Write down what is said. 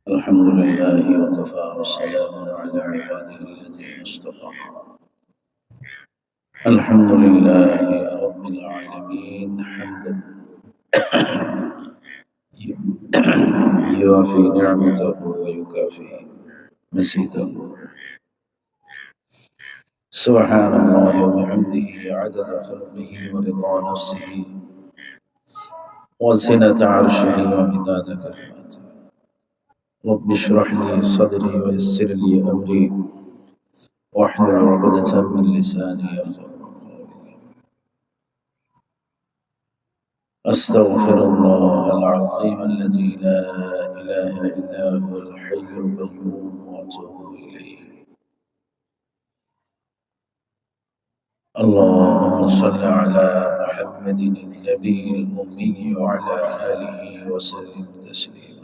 الحمد لله وكفى والسلام على عباده الذين اصطفى. الحمد لله رب العالمين حمدا يوافي نعمته ويكافئ مزيده. سبحان الله وبحمده عدد خلقه ورضا نفسه وزنة عرشه ومداد كلماته. رب اشرح لي صدري ويسر لي أمري واحلل عقدة من لساني يفقهوا قولي. أستغفر الله العظيم الذي لا إله إلا هو الحي القيوم وأتوب إليه. اللهم صل على محمد النبي الأمي وعلى آله وسلم تسليما.